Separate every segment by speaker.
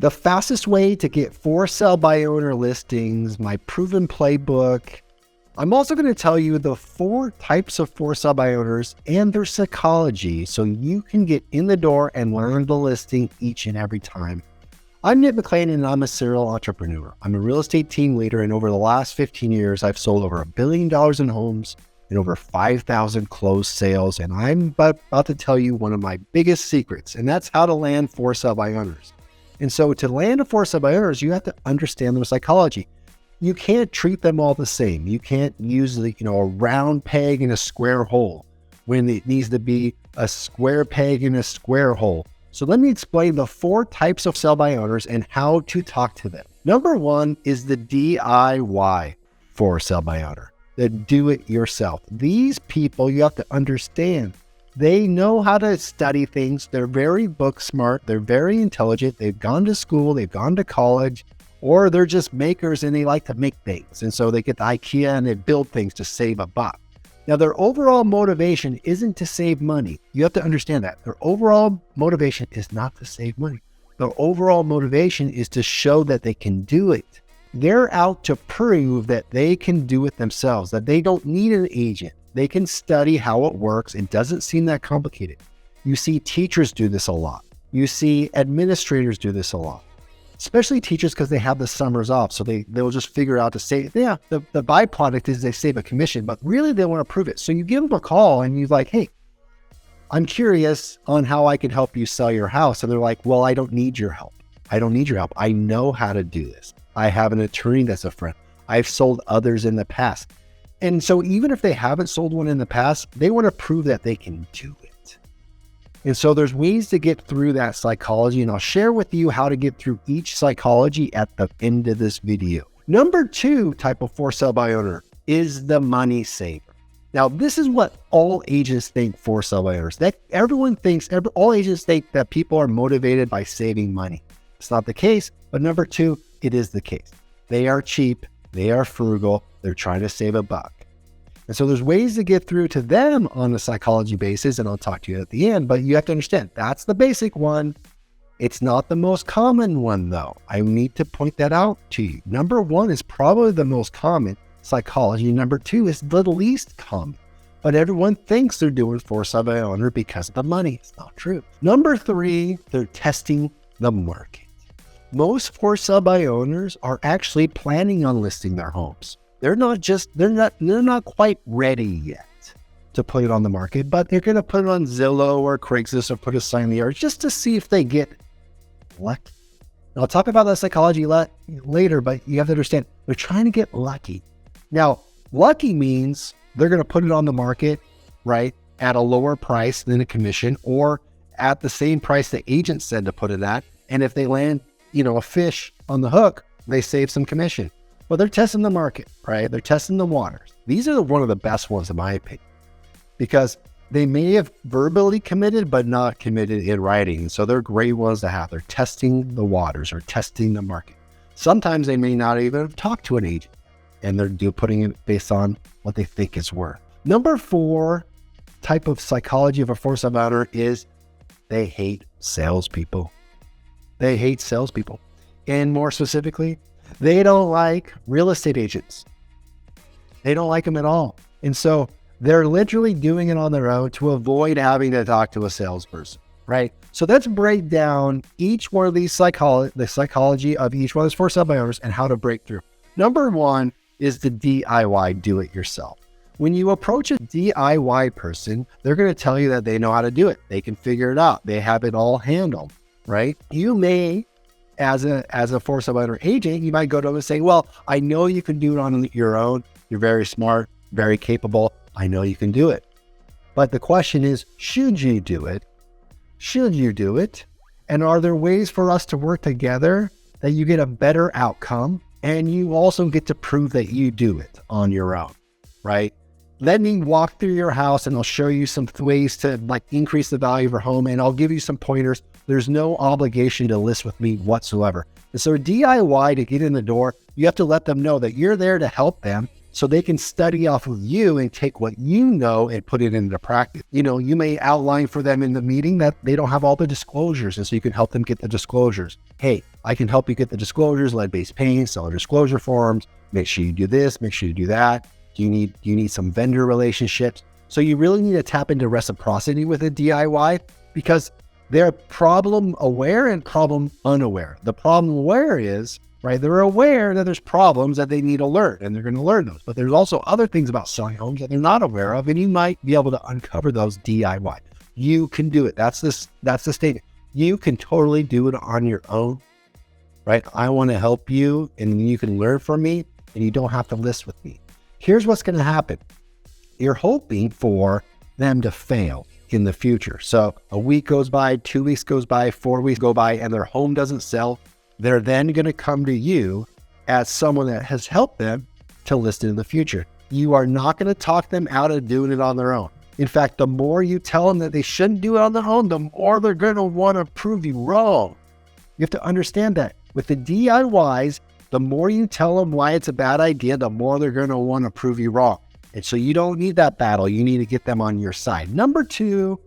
Speaker 1: the fastest way to get for sale by owner listings, my proven playbook. I'm also going to tell you the 4 types of for sale by owners and their psychology so you can get in the door and learn the listing each and every time. I'm McLean and I'm a serial entrepreneur. I'm a real estate team leader, and over the last 15 years, I've sold over $1 billion in homes and over 5,000 closed sales. And I'm about to tell you one of my biggest secrets, and that's how to land for sale by owners. And so to land a for sale by owners, you have to understand their psychology. You can't treat them all the same. You can't use a round peg in a square hole when it needs to be a square peg in a square hole. So let me explain the 4 types of sell by owners and how to talk to them. Number 1 is the DIY for sell by owner, the do it yourself. These people, you have to understand, they know how to study things. They're very book smart. They're very intelligent. They've gone to school. They've gone to college. Or they're just makers and they like to make things. And so they get to IKEA and they build things to save a buck. Now, their overall motivation isn't to save money. You have to understand that. Their overall motivation is not to save money. Their overall motivation is to show that they can do it. They're out to prove that they can do it themselves, that they don't need an agent. They can study how it works. It doesn't seem that complicated. You see teachers do this a lot. You see administrators do this a lot. Especially teachers, because they have the summers off. So they'll just figure out to save, the byproduct is they save a commission, but really they want to prove it. So you give them a call and you're like, hey, I'm curious on how I can help you sell your house. And they're like, well, I don't need your help. I don't need your help. I know how to do this. I have an attorney that's a friend. I've sold others in the past. And so even if they haven't sold one in the past, they want to prove that they can do it. And so there's ways to get through that psychology, and I'll share with you how to get through each psychology at the end of this video. Number 2 type of for sale by owner is the money saver. Now, this is what all agents think for sale by owners. That all agents think that people are motivated by saving money. It's not the case, but number 2, it is the case. They are cheap, they are frugal, they're trying to save a buck. And so there's ways to get through to them on a psychology basis, and I'll talk to you at the end, but you have to understand that's the basic one. It's not the most common one though. I need to point that out to you. Number 1 is probably the most common psychology. Number 2 is the least common, but everyone thinks they're doing for sale by owner because of the money. It's not true. Number 3, they're testing the market. Most for sale by owners are actually planning on listing their homes. They're not quite ready yet to put it on the market, but they're going to put it on Zillow or Craigslist or put a sign in the yard just to see if they get lucky. And I'll talk about that psychology later, but you have to understand they're trying to get lucky. Now, lucky means they're going to put it on the market, right, at a lower price than a commission or at the same price the agent said to put it at. And if they land, a fish on the hook, they save some commission. Well, they're testing the market, right? They're testing the waters. These are one of the best ones in my opinion, because they may have verbally committed, but not committed in writing. So they're great ones to have. They're testing the waters or testing the market. Sometimes they may not even have talked to an agent, and they're putting it based on what they think it's worth. Number 4 type of psychology of a for sale by owner is they hate salespeople. They hate salespeople. And more specifically, they don't like real estate agents. They don't like them at all. And so they're literally doing it on their own to avoid having to talk to a salesperson, right? So let's break down each one of these the psychology of each one of those for sale by owners and how to break through. Number 1 is the DIY, do it yourself. When you approach a DIY person, they're going to tell you that they know how to do it. They can figure it out. They have it all handled, right? You may, as a for sale by owner agent, you might go to them and say, well, I know you can do it on your own. You're very smart, very capable. I know you can do it. But the question is, should you do it? Should you do it? And are there ways for us to work together that you get a better outcome and you also get to prove that you do it on your own, right? Let me walk through your house and I'll show you some ways to increase the value of your home, and I'll give you some pointers. There's no obligation to list with me whatsoever. And so DIY, to get in the door, you have to let them know that you're there to help them so they can study off of you and take what you know and put it into practice. You may outline for them in the meeting that they don't have all the disclosures, and so you can help them get the disclosures. Hey, I can help you get the disclosures, lead-based paint, seller disclosure forms. Make sure you do this, make sure you do that. Do you need some vendor relationships? So you really need to tap into reciprocity with a DIY because they're problem aware and problem unaware. The problem aware is, right, they're aware that there's problems that they need to learn and they're going to learn those. But there's also other things about selling homes that they're not aware of and you might be able to uncover those DIY. You can do it. That's the statement. You can totally do it on your own, right? I want to help you and you can learn from me and you don't have to list with me. Here's what's going to happen. You're hoping for them to fail in the future. So a week goes by, 2 weeks goes by, 4 weeks go by, and their home doesn't sell. They're then going to come to you as someone that has helped them to list it in the future. You are not going to talk them out of doing it on their own. In fact, the more you tell them that they shouldn't do it on their own, the more they're going to want to prove you wrong. You have to understand that with the DIYs, the more you tell them why it's a bad idea, the more they're going to want to prove you wrong. And so you don't need that battle. You need to get them on your side. Number 2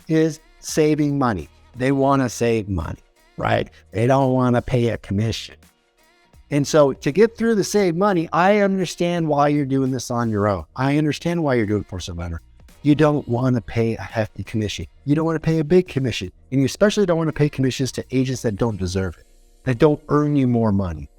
Speaker 1: is saving money. They want to save money, right? They don't want to pay a commission. And so to get through the save money, I understand why you're doing this on your own. I understand why you're doing it for some vendor. You don't want to pay a hefty commission. You don't want to pay a big commission. And you especially don't want to pay commissions to agents that don't deserve it, that don't earn you more money,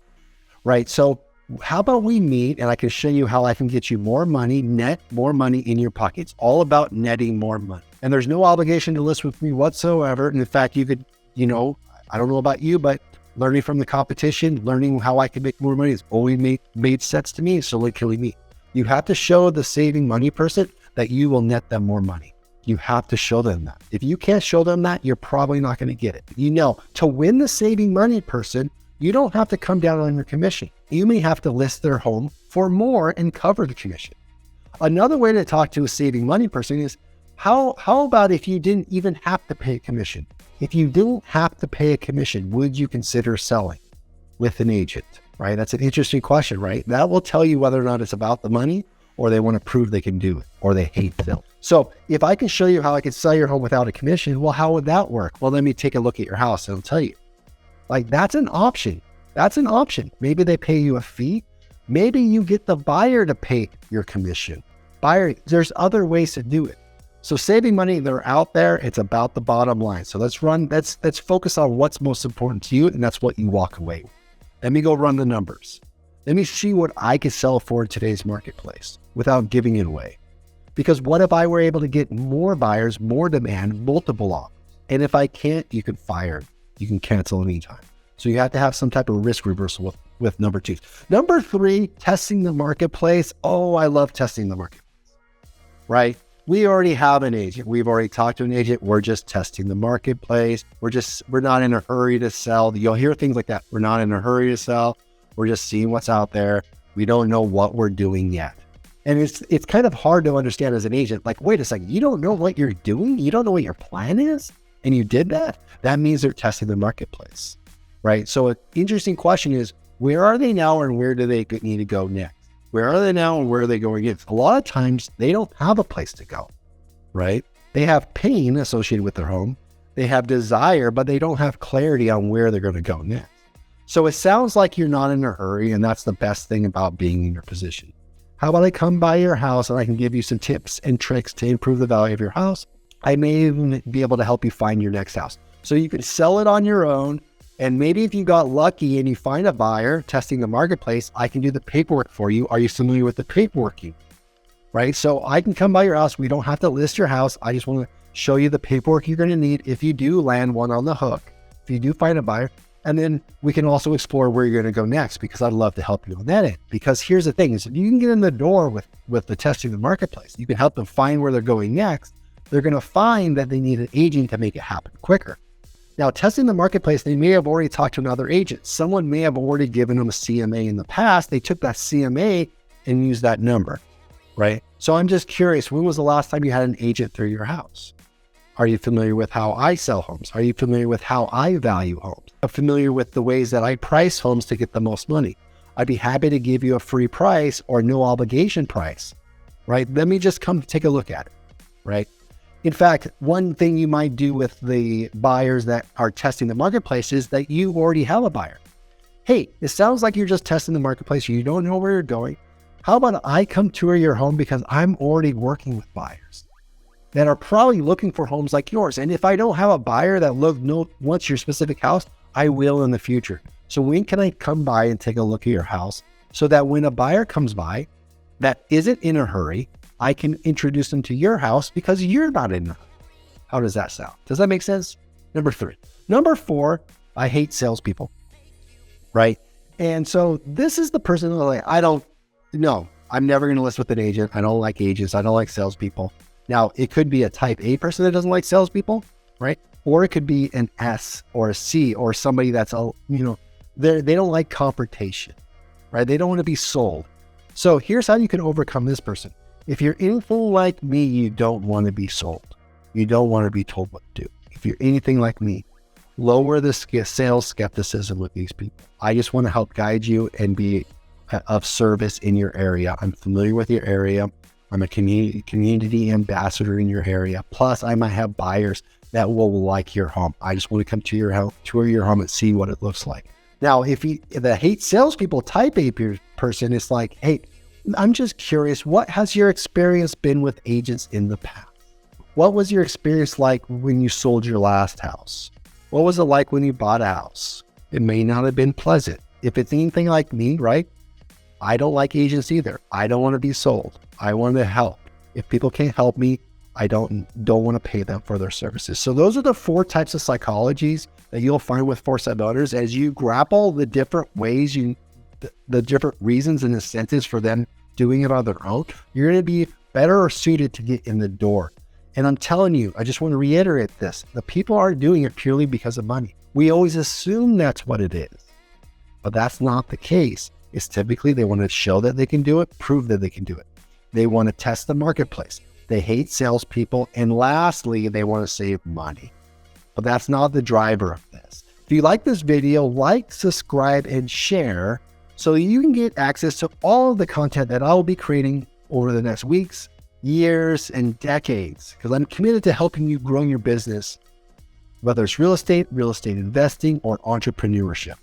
Speaker 1: right? So how about we meet and I can show you how I can get you more money, net more money in your pocket. It's all about netting more money. And there's no obligation to list with me whatsoever. And in fact, you could, I don't know about you, but learning from the competition, learning how I can make more money has always made sense to me. So like, can we meet? You have to show the saving money person that you will net them more money. You have to show them that. If you can't show them that, you're probably not going to get it. To win the saving money person, you don't have to come down on your commission. You may have to list their home for more and cover the commission. Another way to talk to a saving money person is, how about if you didn't even have to pay a commission? If you didn't have to pay a commission, would you consider selling with an agent, right? That's an interesting question, right? That will tell you whether or not it's about the money or they want to prove they can do it or they hate sales. So if I can show you how I can sell your home without a commission, well, how would that work? Well, let me take a look at your house and I'll tell you. Like, that's an option. That's an option. Maybe they pay you a fee. Maybe you get the buyer to pay your commission. There's other ways to do it. So saving money, they're out there. It's about the bottom line. So let's focus on what's most important to you. And that's what you walk away with. Let me go run the numbers. Let me see what I could sell for in today's marketplace without giving it away. Because what if I were able to get more buyers, more demand, multiple offers? And if I can't, you can fire. You can cancel anytime. So you have to have some type of risk reversal with number 2. Number 3, testing the marketplace. Oh, I love testing the marketplace, right? We already have an agent. We've already talked to an agent. We're just testing the marketplace. We're not in a hurry to sell. You'll hear things like that. We're not in a hurry to sell. We're just seeing what's out there. We don't know what we're doing yet. And it's kind of hard to understand as an agent. Like, wait a second, you don't know what you're doing? You don't know what your plan is? And you did that? That means they're testing the marketplace, right? So an interesting question is, where are they now and where do they need to go next? Where are they now and where are they going next? A lot of times they don't have a place to go, right? They have pain associated with their home. They have desire, but they don't have clarity on where they're going to go next. So it sounds like you're not in a hurry, and that's the best thing about being in your position. How about I come by your house and I can give you some tips and tricks to improve the value of your house? I may even be able to help you find your next house. So you can sell it on your own. And maybe if you got lucky and you find a buyer testing the marketplace, I can do the paperwork for you. Are you familiar with the paperwork? Right? So I can come by your house. We don't have to list your house. I just want to show you the paperwork you're going to need if you do land one on the hook, if you do find a buyer. And then we can also explore where you're going to go next, because I'd love to help you on that end. Because here's the thing is, if you can get in the door with the testing the marketplace, you can help them find where they're going next. They're going to find that they need an agent to make it happen quicker. Now, testing the marketplace, they may have already talked to another agent. Someone may have already given them a CMA in the past. They took that CMA and used that number, right? So I'm just curious, when was the last time you had an agent through your house? Are you familiar with how I sell homes? Are you familiar with how I value homes? I'm familiar with the ways that I price homes to get the most money. I'd be happy to give you a free price or no obligation price, right? Let me just come take a look at it, right? In fact, one thing you might do with the buyers that are testing the marketplace is that you already have a buyer. Hey, it sounds like you're just testing the marketplace. You don't know where you're going. How about I come tour your home because I'm already working with buyers that are probably looking for homes like yours. And if I don't have a buyer that wants your specific house, I will in the future. So when can I come by and take a look at your house so that when a buyer comes by that isn't in a hurry, I can introduce them to your house because you're not in a hurry. How does that sound? Does that make sense? Number 3. Number 4, I hate salespeople, right? And so this is the person that I'm never going to list with an agent. I don't like agents. I don't like salespeople. Now, it could be a type A person that doesn't like salespeople, right? Or it could be an S or a C or somebody that's, they don't like confrontation, right? They don't want to be sold. So here's how you can overcome this person. If you're anything like me, you don't want to be sold. You don't want to be told what to do. If you're anything like me, lower the sales skepticism with these people. I just want to help guide you and be of service in your area. I'm familiar with your area. I'm a community ambassador in your area. Plus, I might have buyers that will like your home. I just want to come to your house, tour your home, and see what it looks like. Now, if the hate salespeople type A person is like, hey, I'm just curious, what has your experience been with agents in the past? What was your experience like when you sold your last house? What was it like when you bought a house? It may not have been pleasant. If it's anything like me, right? I don't like agents either. I don't want to be sold. I want to help. If people can't help me, I don't want to pay them for their services. So those are the 4 types of psychologies that you'll find with for-sale owners as you grapple the different ways the different reasons and incentives for them doing it on their own. You're going to be better suited to get in the door. And I'm telling you, I just want to reiterate this. The people aren't doing it purely because of money. We always assume that's what it is, but that's not the case. It's typically they want to show that they can do it, prove that they can do it. They want to test the marketplace. They hate salespeople. And lastly, they want to save money. But that's not the driver of this. If you like this video, like, subscribe, and share so you can get access to all of the content that I'll be creating over the next weeks, years, and decades, because I'm committed to helping you grow your business, whether it's real estate investing, or entrepreneurship.